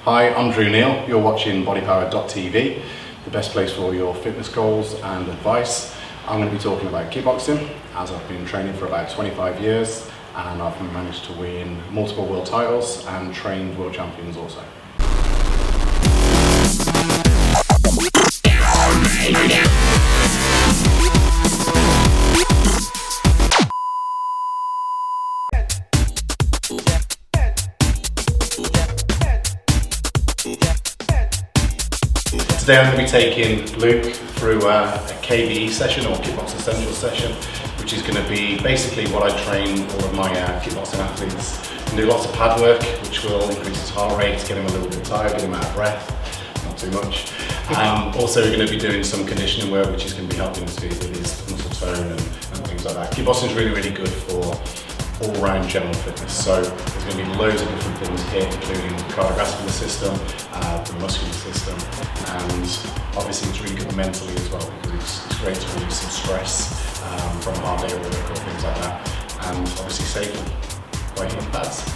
Hi, I'm Drew Neal. You're watching bodypower.tv, the best place for all your fitness goals and advice. I'm going to be talking about kickboxing, as I've been training for about 25 years and I've managed to win multiple world titles and trained world champions also. Today I'm going to be taking Luke through a KBE session or Kickboxing Essentials session, which is going to be basically what I train all of my kickboxing athletes. And do lots of pad work, which will increase his heart rate, get him a little bit tired, get him out of breath, not too much. Also we're going to be doing some conditioning work, which is going to be helping us with his muscle tone and things like that. Kickboxing is really good for all-round general fitness. So there's going to be loads of different things here, including the cardiovascular system, the muscular system, and obviously it's really good mentally as well, because it's great to release some stress from a hard day of work or things like that, and obviously safely by hitting pads.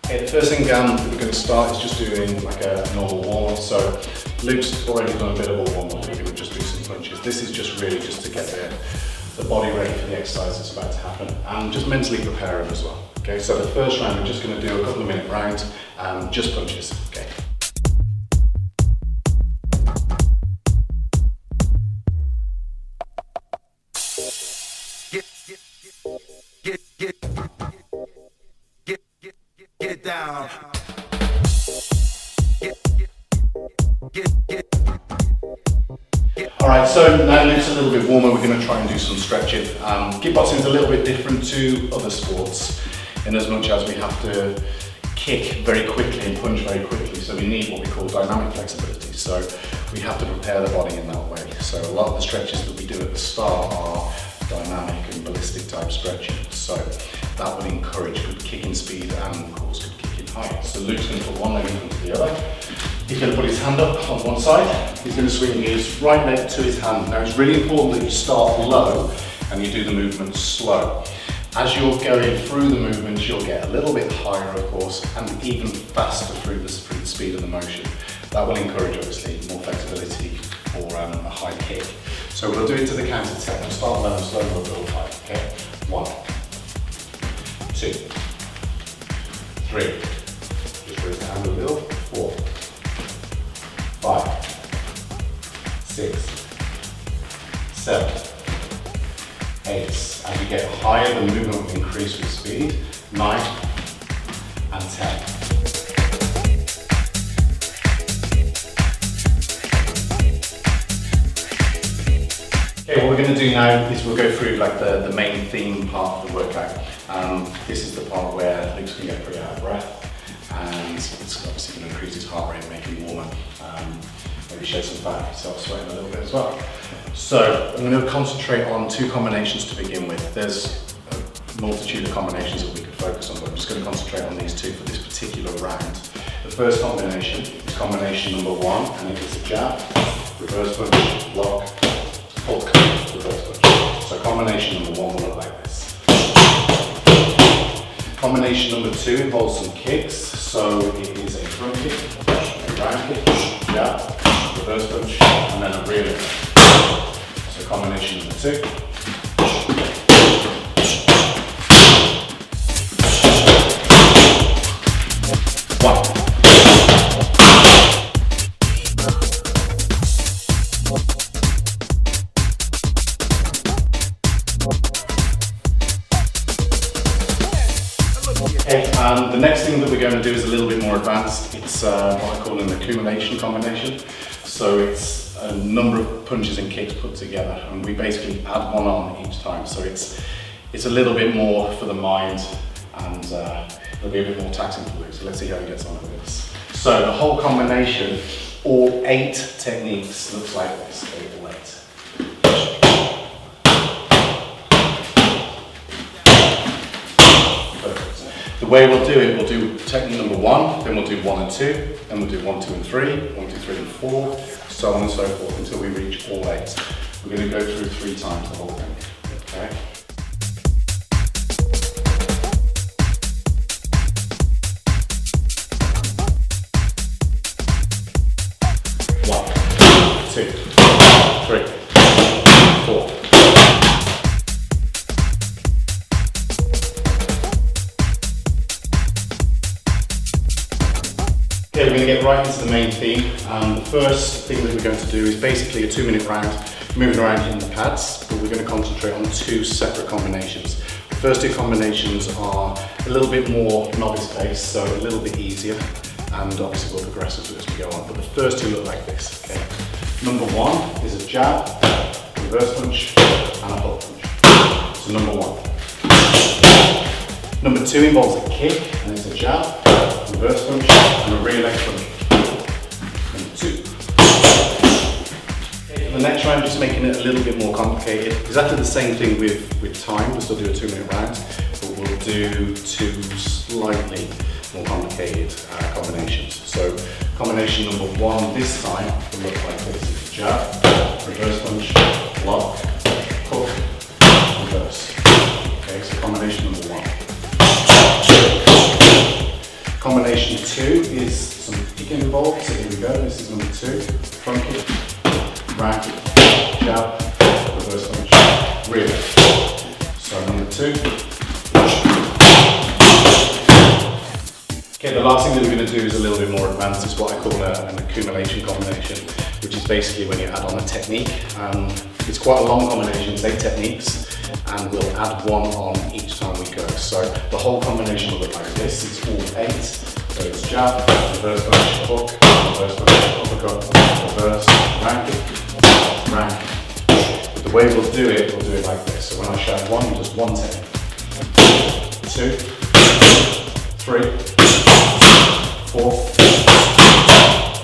Okay, the first thing that we're going to start is just doing like a normal warm-up. So Luke's already done a bit of a warm-up. We're going to just do some punches. This is just really just to get the body ready for the exercise that's about to happen, and just mentally prepare him as well. Okay, so the first round we're just going to do a couple of minute round, just punches. Okay. Get down. Alright, so now Luke's a little bit warmer, we're going to try and do some stretching. Kickboxing is a little bit different to other sports in as much as we have to kick very quickly and punch very quickly, so we need what we call dynamic flexibility. So we have to prepare the body in that way. So a lot of the stretches that we do at the start are dynamic and ballistic type stretching. So that would encourage good kicking speed and of course good kicking height. So Luke's going to put one leg in front of the other. He's going to put his hand up on one side. He's going to swing his right leg to his hand. Now it's really important that you start low and you do the movement slow. As you're going through the movements, you'll get a little bit higher, of course, and even faster through the speed of the motion. That will encourage, obviously, more flexibility for a high kick. So we'll do it to the count of 10. We'll start low and slow and we'll build high. Okay? 1, 2, 3. Just raise the hand and build. 4, 5, 6, 7, 8. As you get higher, the movement will increase with speed. 9 and 10. Okay, what we're going to do now is we'll go through like the main theme part of the workout. This is the part where Luke's going to get pretty out of breath, and it's obviously going to increase his heart rate and make him warmer. Maybe shed some fat, start sweating a little bit as well. So I'm going to concentrate on 2 combinations to begin with. There's a multitude of combinations that we could focus on, but I'm just going to concentrate on these 2 for this particular round. The first combination is combination number 1, and it is a jab, reverse punch, block, hook, reverse punch. So combination number 1 will look like this. Combination number 2 involves some kicks. So it is a front kick, a round kick, jab, reverse punch, and then a rear lift. So combination number 2. Okay, the next thing that we're going to do is a little bit more advanced. It's what I call an accumulation combination. So it's a number of punches and kicks put together, and we basically add one on each time. So it's a little bit more for the mind, and it'll be a bit more taxing for Luke. So let's see how he gets on with this. So the whole combination, all 8 techniques, looks like this. All 8. The way we'll do it, we'll do technique number 1, then we'll do 1 and 2, then we'll do 1, 2 and 3, 1, 2, 3 and 4, so on and so forth until we reach all 8. We're going to go through 3 times the whole thing. Okay? 3, 4. Okay, we're going to get right into the main theme. The first thing that we're going to do is basically a 2-minute round, moving around in the pads, but we're going to concentrate on 2 separate combinations. The first 2 combinations are a little bit more novice-based, so a little bit easier, and obviously we'll progress as we go on. But the first 2 look like this. Okay. Number 1 is a jab, reverse punch, and a hook punch. So number 1. Number 2 involves a kick, and it's a jab, reverse punch, and a rear leg punch. Number 2. Okay, for the next round, just making it a little bit more complicated. Exactly the same thing with time. We'll still do a 2-minute round, but we'll do 2 slightly more complicated combinations. So combination number 1 this time will look like this. It's a jab, reverse punch, block, hook, reverse. Okay, so combination number 1. Combination 2 is some kicking involved, so here we go, this is number 2, front kick, round kick, jab, reverse punch, rear. So number 2. Okay, the last thing that we're going to do is a little bit more advanced, it's what I call an accumulation combination, which is basically when you add on a technique. It's quite a long combination, it's 8 techniques. And we'll add 1 on each time we go. So the whole combination will look like this. It's all 8. So it's jab, reverse punch, hook, reverse punch, uppercut, reverse, round kick, round kick. But the way we'll do it like this. So when I shout 1, just 1 technique. 2, 3, 4,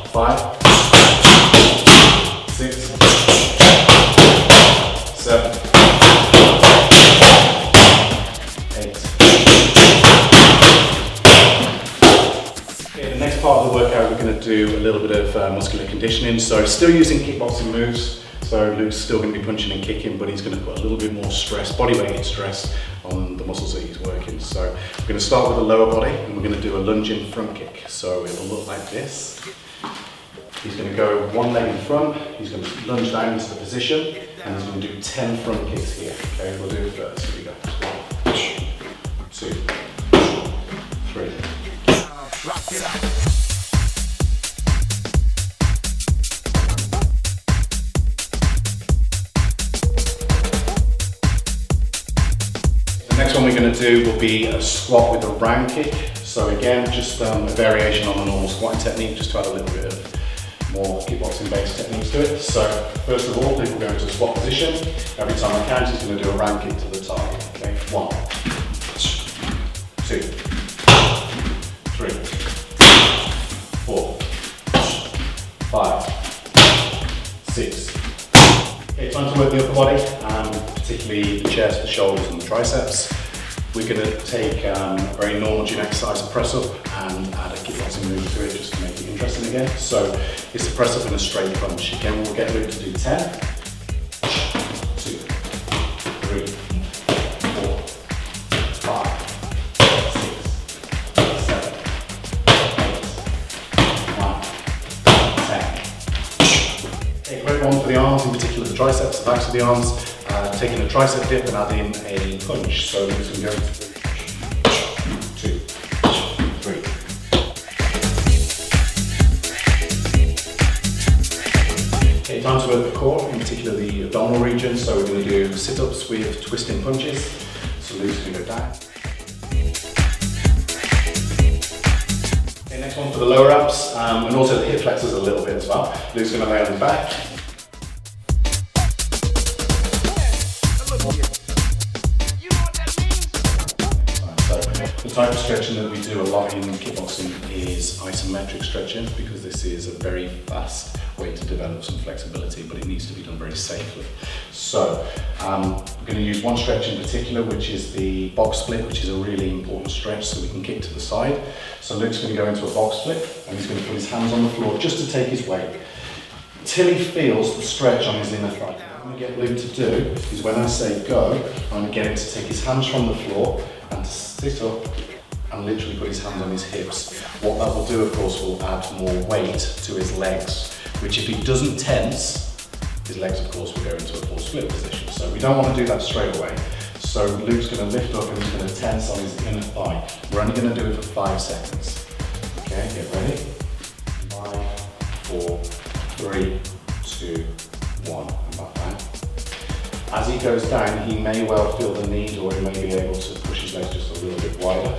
5, 6, 7. Part of the workout we're going to do a little bit of muscular conditioning, so still using kickboxing moves, so Luke's still going to be punching and kicking, but he's going to put a little bit more stress, body weight stress on the muscles that he's working. So we're going to start with the lower body and we're going to do a lunging front kick, so it will look like this. He's going to go 1 leg in front, he's going to lunge down into the position and he's going to do 10 front kicks here. Okay, we'll do it first. Here we go. 1, 2, 3. Rock it out. The next one we're going to do will be a squat with a round kick. So again, just a variation on the normal squatting technique, just to add a little bit of more kickboxing based techniques to it. So first of all, people go into a squat position. Every time I count, he's going to do a round kick to the target. Okay, 1, 2, 3, 4, 5, 6. Okay, time to work the upper body, particularly the chest, the shoulders and the triceps. We're going to take a very normal gym exercise, a press up, and add a kickboxing move to it just to make it interesting again. So it's a press up and a straight punch. Again, we'll get Luke to do 10, 2, 3, 4, 5, 6, 7, 8, 9, 10. Okay, great one for the arms, in particular the triceps, the backs of the arms. Taking a tricep dip and adding a punch. So we're just going to go 2, 3. Okay, time to work the core, in particular the abdominal region. So we're going to do sit-ups with twisting punches. So Luke's going to go down. Okay, next one for the lower abs, and also the hip flexors a little bit as well. Luke's going to lay on his back. The type of stretching that we do a lot in kickboxing is isometric stretching, because this is a very fast way to develop some flexibility, but it needs to be done very safely. So we're going to use one stretch in particular, which is the box split, which is a really important stretch so we can kick to the side. So Luke's going to go into a box split and he's going to put his hands on the floor just to take his weight till he feels the stretch on his inner thigh. What I'm going to get Luke to do is when I say go, I'm going to get him to take his hands from the floor and to sit up and literally put his hands on his hips. What that will do, of course, will add more weight to his legs, which if he doesn't tense, his legs of course will go into a full split position. So we don't want to do that straight away. So Luke's going to lift up and he's going to tense on his inner thigh. We're only going to do it for 5 seconds. Okay, get ready. 5, 4, 3, 2, 1, and back down. As he goes down, he may well feel the need, or he may be able to push his legs just a little bit wider.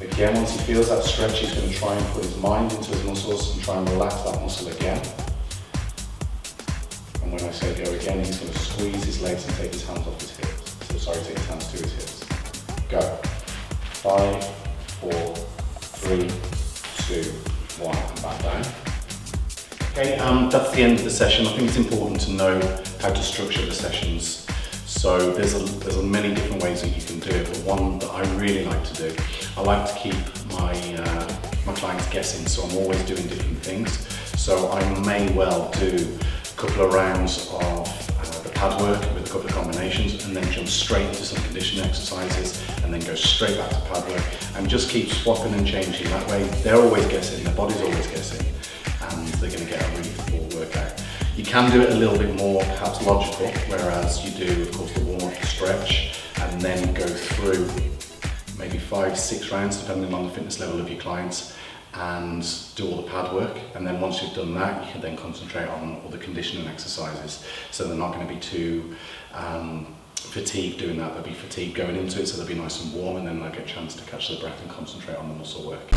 Again, once he feels that stretch, he's going to try and put his mind into his muscles and try and relax that muscle again. And when I say go again, he's going to squeeze his legs and take his hands off his hips. So sorry, take his hands to his hips. Go. 5, 4, 3, 2, 1, and back down. Okay, that's the end of the session. I think it's important to know how to structure the sessions. So there's many different ways that you can do it, but one that I really like to do, I like to keep my clients guessing, so I'm always doing different things. So I may well do a couple of rounds of the pad work with a couple of combinations, and then jump straight into some conditioning exercises, and then go straight back to pad work, and just keep swapping and changing. That way they're always guessing, their body's always guessing, and they're going to get a really full workout. You can do it a little bit more perhaps logical, whereas you do of course the warm-up, the stretch, and then go through maybe 5, 6 rounds depending on the fitness level of your clients, and do all the pad work. And then once you've done that, you can then concentrate on all the conditioning exercises, so they're not going to be too fatigued doing that. They'll be fatigued going into it, so they'll be nice and warm, and then they'll get a chance to catch their breath and concentrate on the muscle work.